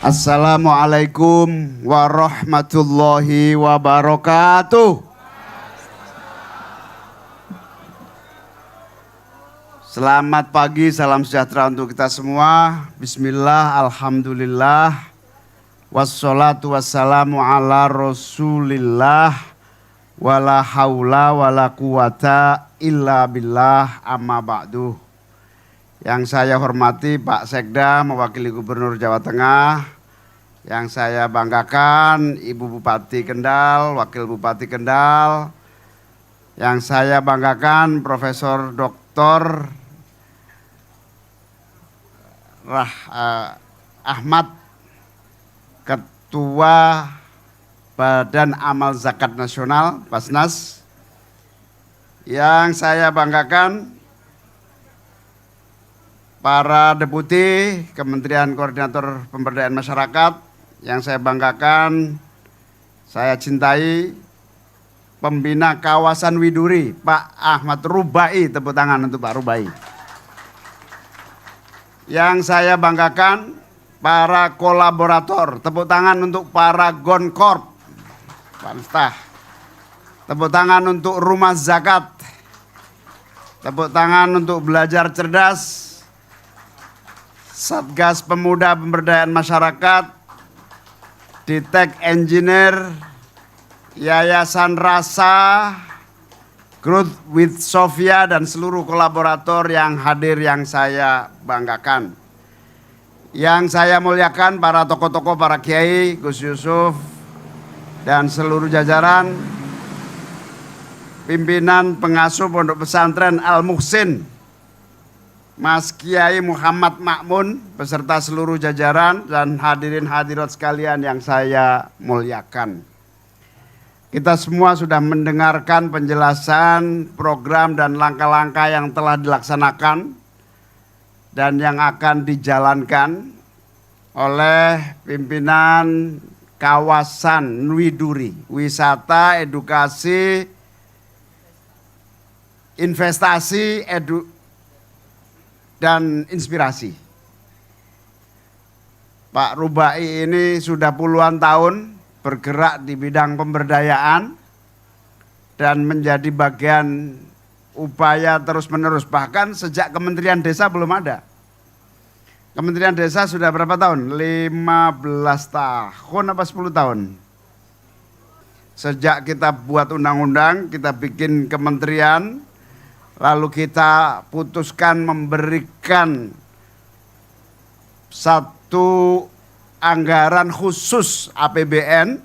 Assalamualaikum warahmatullahi wabarakatuh. Selamat pagi, salam sejahtera untuk kita semua. Bismillah, alhamdulillah, wassalatu wassalamu ala rasulillah, wala haula wala quwata illa billah, amma ba'du. Yang saya hormati Pak Sekda mewakili Gubernur Jawa Tengah, yang saya banggakan Ibu Bupati Kendal, Wakil Bupati Kendal, yang saya banggakan Profesor Dr. Ahmad, Ketua Badan Amal Zakat Nasional, Basnas. Yang saya banggakan para deputi Kementerian Koordinator Pemberdayaan Masyarakat. Yang saya banggakan, saya cintai pembina kawasan Widuri, Pak Ahmad Rubai. Tepuk tangan untuk Pak Rubai. Yang saya banggakan, para kolaborator. Tepuk tangan untuk para Gonkorp, Pak Miftah. Tepuk tangan untuk Rumah Zakat. Tepuk tangan untuk Belajar Cerdas, Satgas Pemuda Pemberdayaan Masyarakat, Ditek Engineer, Yayasan Rasa, Growth with Sofia, dan seluruh kolaborator yang hadir yang saya banggakan. Yang saya muliakan para tokoh-tokoh, para kiai, Gus Yusuf, dan seluruh jajaran, pimpinan pengasuh Pondok Pesantren Al Muhsin, Mas Kiai Muhammad Makmun beserta seluruh jajaran, dan hadirin hadirat sekalian yang saya muliakan. Kita semua sudah mendengarkan penjelasan program dan langkah-langkah yang telah dilaksanakan dan yang akan dijalankan oleh pimpinan kawasan Widuri, wisata, edukasi, investasi, dan inspirasi. Pak Rubai ini sudah puluhan tahun bergerak di bidang pemberdayaan dan menjadi bagian upaya terus-menerus. Bahkan sejak Kementerian Desa belum ada. Kementerian Desa sudah berapa tahun? 15 tahun apa 10 tahun? Sejak kita buat undang-undang, kita bikin kementerian, lalu kita putuskan memberikan satu anggaran khusus APBN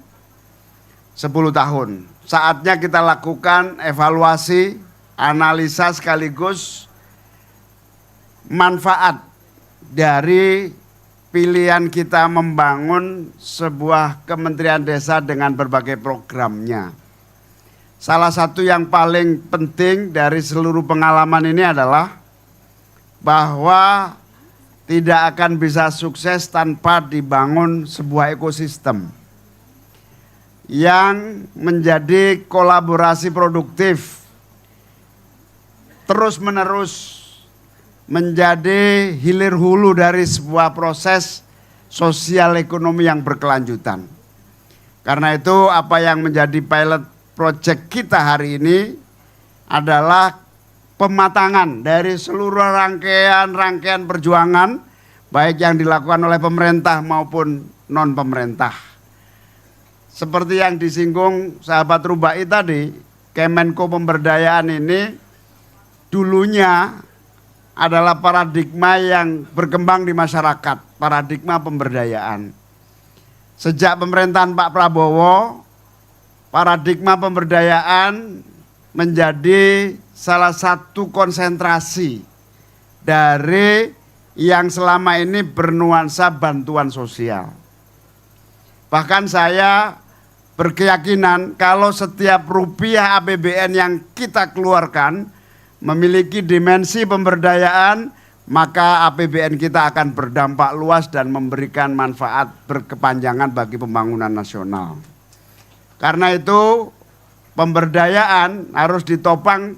10 tahun. Saatnya kita lakukan evaluasi, analisa sekaligus manfaat dari pilihan kita membangun sebuah kementerian desa dengan berbagai programnya. Salah satu yang paling penting dari seluruh pengalaman ini adalah bahwa tidak akan bisa sukses tanpa dibangun sebuah ekosistem yang menjadi kolaborasi produktif, terus-menerus menjadi hilir hulu dari sebuah proses sosial ekonomi yang berkelanjutan. Karena itu apa yang menjadi pilot proyek kita hari ini adalah pematangan dari seluruh rangkaian perjuangan, baik yang dilakukan oleh pemerintah maupun non-pemerintah. Seperti yang disinggung sahabat Rubai tadi, Kemenko Pemberdayaan ini dulunya adalah paradigma yang berkembang di masyarakat, paradigma pemberdayaan. Sejak pemerintahan Pak Prabowo, paradigma pemberdayaan menjadi salah satu konsentrasi dari yang selama ini bernuansa bantuan sosial. Bahkan saya berkeyakinan kalau setiap rupiah APBN yang kita keluarkan memiliki dimensi pemberdayaan, maka APBN kita akan berdampak luas dan memberikan manfaat berkepanjangan bagi pembangunan nasional. Karena itu pemberdayaan harus ditopang,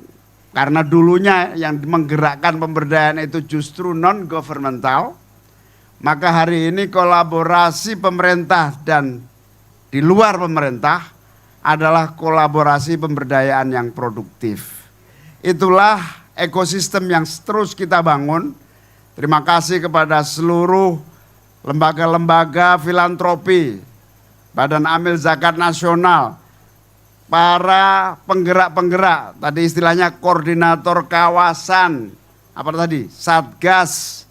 karena dulunya yang menggerakkan pemberdayaan itu justru non-governmental, Maka hari ini kolaborasi pemerintah dan di luar pemerintah adalah kolaborasi pemberdayaan yang produktif. Itulah ekosistem yang terus kita bangun. Terima kasih kepada seluruh lembaga-lembaga filantropi, Badan Amil Zakat Nasional, para penggerak-penggerak, tadi istilahnya koordinator kawasan, Satgas,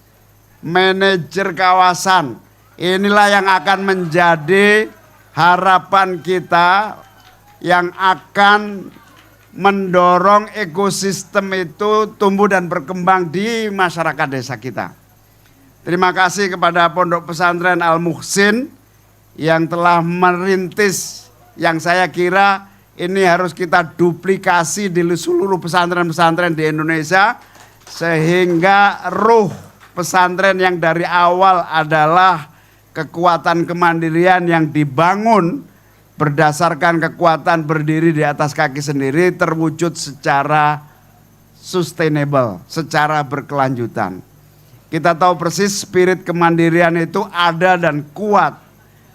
manajer kawasan. Inilah yang akan menjadi harapan kita yang akan mendorong ekosistem itu tumbuh dan berkembang di masyarakat desa kita. Terima kasih kepada Pondok Pesantren Al Muhsin yang telah merintis yang saya kira ini harus kita duplikasi di seluruh pesantren-pesantren di Indonesia, sehingga ruh pesantren yang dari awal adalah kekuatan kemandirian yang dibangun berdasarkan kekuatan berdiri di atas kaki sendiri terwujud secara sustainable, secara berkelanjutan. Kita tahu persis spirit kemandirian itu ada dan kuat,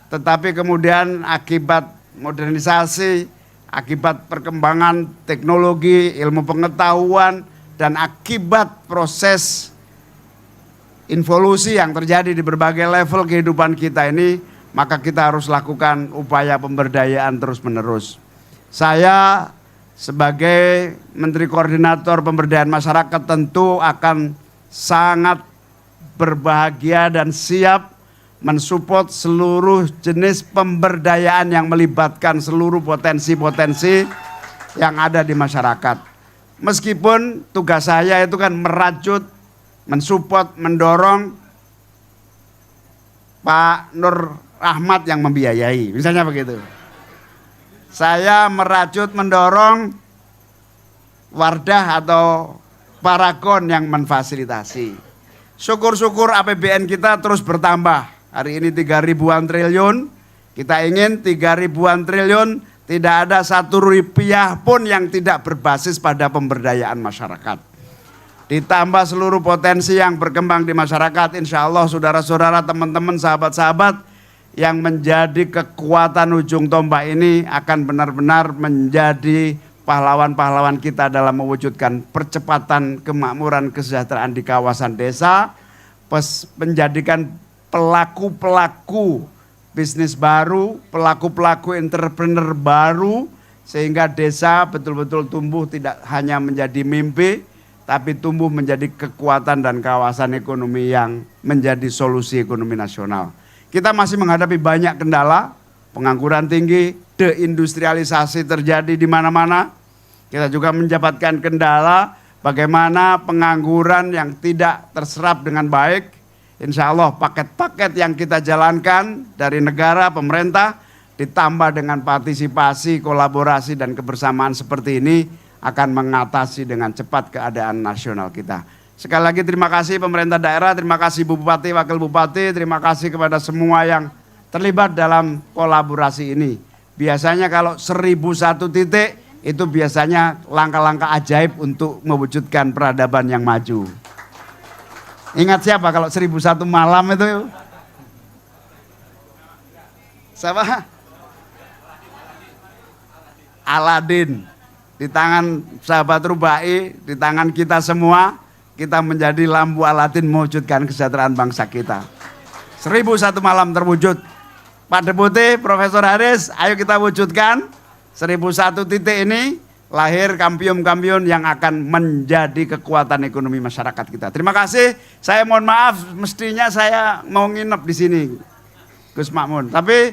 tetapi kemudian akibat modernisasi, akibat perkembangan teknologi, ilmu pengetahuan, dan akibat proses involusi yang terjadi di berbagai level kehidupan kita ini, maka kita harus lakukan upaya pemberdayaan terus-menerus. Saya sebagai Menteri Koordinator Pemberdayaan Masyarakat tentu akan sangat berbahagia dan siap mensupport seluruh jenis pemberdayaan yang melibatkan seluruh potensi-potensi yang ada di masyarakat. Meskipun tugas saya itu kan merajut, mensupport, mendorong Pak Nur Rahmat yang membiayai, misalnya begitu. Saya merajut, mendorong Wardah atau Paragon yang memfasilitasi. Syukur-syukur APBN kita terus bertambah. Hari ini 3.000-an triliun, kita ingin 3.000-an triliun, tidak ada 1 rupiah pun yang tidak berbasis pada pemberdayaan masyarakat. Ditambah seluruh potensi yang berkembang di masyarakat, insya Allah saudara-saudara, teman-teman, sahabat-sahabat, yang menjadi kekuatan ujung tombak ini akan benar-benar menjadi pahlawan-pahlawan kita dalam mewujudkan percepatan kemakmuran kesejahteraan di kawasan desa, menjadikan pelaku-pelaku bisnis baru, pelaku-pelaku entrepreneur baru, sehingga desa betul-betul tumbuh tidak hanya menjadi mimpi, tapi tumbuh menjadi kekuatan dan kawasan ekonomi yang menjadi solusi ekonomi nasional. Kita masih menghadapi banyak kendala, pengangguran tinggi, deindustrialisasi terjadi di mana-mana. Kita juga mendapatkan kendala bagaimana pengangguran yang tidak terserap dengan baik. Insya Allah paket-paket yang kita jalankan dari negara, pemerintah, ditambah dengan partisipasi, kolaborasi, dan kebersamaan seperti ini akan mengatasi dengan cepat keadaan nasional kita. Sekali lagi terima kasih pemerintah daerah, terima kasih Bu Bupati, Wakil Bupati, terima kasih kepada semua yang terlibat dalam kolaborasi ini. Biasanya kalau 1001 titik itu biasanya langkah-langkah ajaib untuk mewujudkan peradaban yang maju. Ingat siapa kalau 1001 malam itu? Siapa? Aladin. Di tangan sahabat Rubai, di tangan kita semua, kita menjadi lampu Aladin mewujudkan kesejahteraan bangsa kita. 1001 malam terwujud. Pak Deputi, Profesor Haris, ayo kita wujudkan 1001 titik ini, lahir kampion-kampion yang akan menjadi kekuatan ekonomi masyarakat kita. Terima kasih. Saya mohon maaf, mestinya saya mau nginep di sini, Gus Makmun. Tapi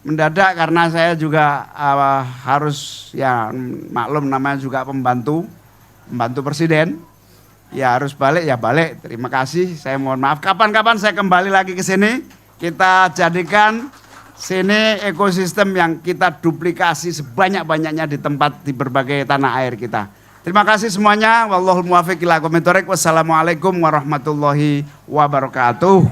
mendadak karena saya juga harus, ya maklum namanya juga pembantu presiden. Ya harus balik, ya balik. Terima kasih. Saya mohon maaf. Kapan-kapan saya kembali lagi ke sini. Kita jadikan sini ekosistem yang kita duplikasi sebanyak-banyaknya di berbagai tanah air kita. Terima kasih semuanya. Wallahul muwaffiq ila aqwamit thoriq. Wassalamualaikum warahmatullahi wabarakatuh.